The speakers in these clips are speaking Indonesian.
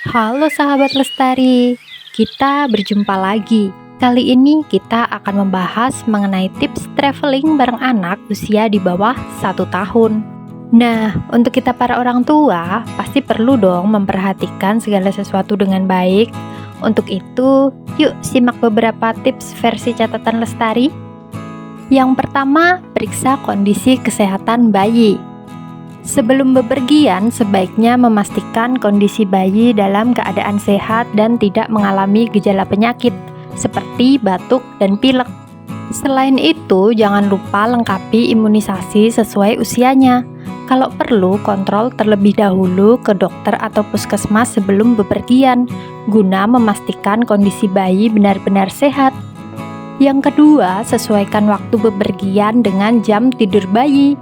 Halo sahabat Lestari, kita berjumpa lagi. Kali ini kita akan membahas mengenai tips traveling bareng anak usia di bawah 1 tahun. Nah, untuk kita para orang tua, pasti perlu dong memperhatikan segala sesuatu dengan baik. Untuk itu, yuk simak beberapa tips versi catatan Lestari. Yang pertama, periksa kondisi kesehatan bayi. Sebelum bepergian, sebaiknya memastikan kondisi bayi dalam keadaan sehat dan tidak mengalami gejala penyakit, seperti batuk dan pilek. Selain itu, jangan lupa lengkapi imunisasi sesuai usianya. Kalau perlu, kontrol terlebih dahulu ke dokter atau puskesmas sebelum bepergian, guna memastikan kondisi bayi benar-benar sehat. Yang kedua, sesuaikan waktu bepergian dengan jam tidur bayi.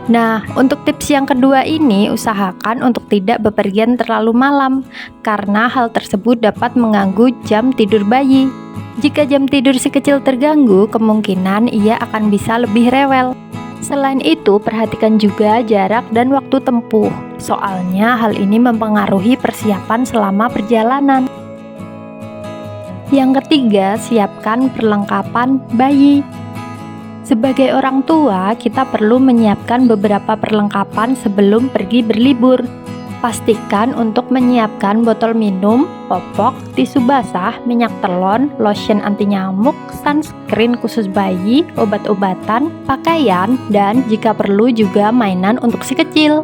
Nah, untuk tips yang kedua ini, usahakan untuk tidak bepergian terlalu malam, karena hal tersebut dapat mengganggu jam tidur bayi. Jika jam tidur si kecil terganggu, kemungkinan ia akan bisa lebih rewel. Selain itu, perhatikan juga jarak dan waktu tempuh, soalnya hal ini mempengaruhi persiapan selama perjalanan. Yang ketiga, siapkan perlengkapan bayi. Sebagai orang tua, kita perlu menyiapkan beberapa perlengkapan sebelum pergi berlibur. Pastikan untuk menyiapkan botol minum, popok, tisu basah, minyak telon, lotion anti nyamuk, sunscreen khusus bayi, obat-obatan, pakaian, dan jika perlu juga mainan untuk si kecil.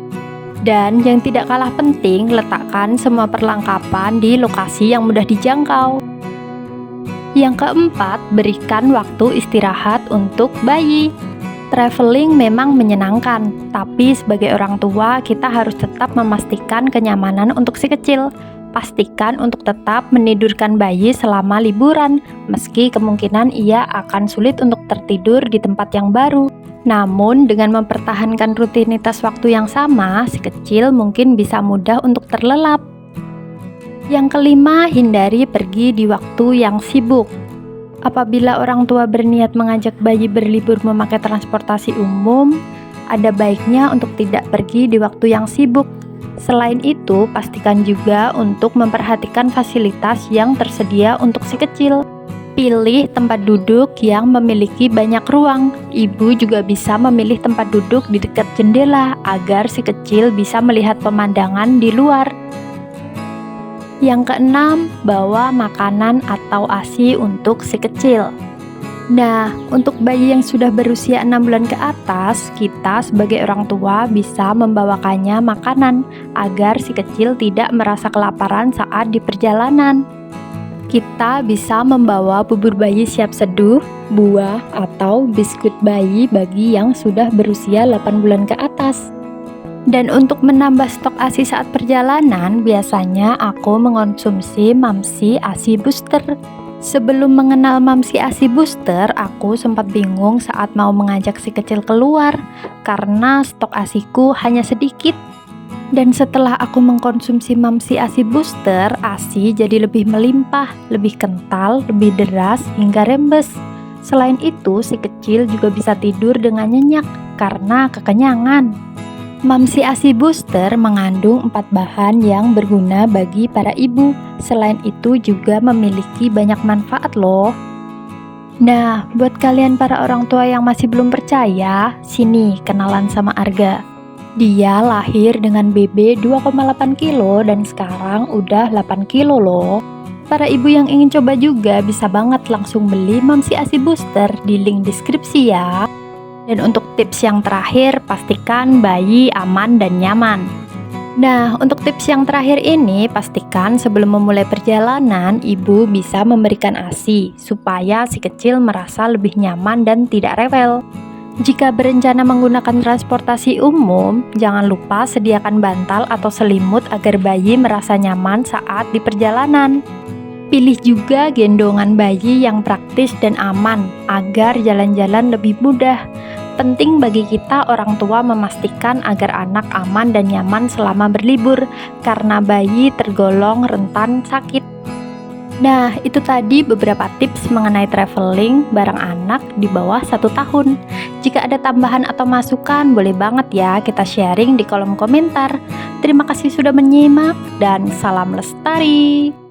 Dan yang tidak kalah penting, letakkan semua perlengkapan di lokasi yang mudah dijangkau. Yang keempat, berikan waktu istirahat untuk bayi. Traveling memang menyenangkan, tapi sebagai orang tua kita harus tetap memastikan kenyamanan untuk si kecil. Pastikan untuk tetap menidurkan bayi selama liburan, meski kemungkinan ia akan sulit untuk tertidur di tempat yang baru. Namun dengan mempertahankan rutinitas waktu yang sama, si kecil mungkin bisa mudah untuk terlelap. Yang kelima, hindari pergi di waktu yang sibuk. Apabila orang tua berniat mengajak bayi berlibur memakai transportasi umum, ada baiknya untuk tidak pergi di waktu yang sibuk. Selain itu, pastikan juga untuk memperhatikan fasilitas yang tersedia untuk si kecil. Pilih tempat duduk yang memiliki banyak ruang. Ibu juga bisa memilih tempat duduk di dekat jendela agar si kecil bisa melihat pemandangan di luar. Yang keenam, bawa makanan atau ASI untuk si kecil. Nah, untuk bayi yang sudah berusia 6 bulan ke atas, kita sebagai orang tua bisa membawakannya makanan agar si kecil tidak merasa kelaparan saat di perjalanan. Kita bisa membawa bubur bayi siap seduh, buah, atau biskuit bayi bagi yang sudah berusia 8 bulan ke atas. Dan untuk menambah stok ASI saat perjalanan, biasanya aku mengonsumsi Mamsi ASI Booster. Sebelum mengenal Mamsi ASI Booster, aku sempat bingung saat mau mengajak si kecil keluar, karena stok ASIku hanya sedikit. Dan setelah aku mengkonsumsi Mamsi ASI Booster, ASI jadi lebih melimpah, lebih kental, lebih deras, hingga rembes. Selain itu, si kecil juga bisa tidur dengan nyenyak, karena kekenyangan. Mamsi ASI Booster mengandung 4 bahan yang berguna bagi para ibu. Selain itu juga memiliki banyak manfaat loh. Nah, buat kalian para orang tua yang masih belum percaya, sini kenalan sama Arga. Dia lahir dengan BB 2,8 kilo dan sekarang udah 8 kilo loh. Para ibu yang ingin coba juga bisa banget langsung beli Mamsi ASI Booster di link deskripsi ya. Dan untuk tips yang terakhir, pastikan bayi aman dan nyaman. Nah, untuk tips yang terakhir ini, pastikan sebelum memulai perjalanan, ibu bisa memberikan ASI, supaya si kecil merasa lebih nyaman dan tidak rewel. Jika berencana menggunakan transportasi umum, jangan lupa sediakan bantal atau selimut agar bayi merasa nyaman saat di perjalanan. Pilih juga gendongan bayi yang praktis dan aman, agar jalan-jalan lebih mudah. Penting bagi kita orang tua memastikan agar anak aman dan nyaman selama berlibur, karena bayi tergolong rentan sakit. Nah, itu tadi beberapa tips mengenai traveling bareng anak di bawah 1 tahun. Jika ada tambahan atau masukan, boleh banget ya kita sharing di kolom komentar. Terima kasih sudah menyimak dan salam lestari.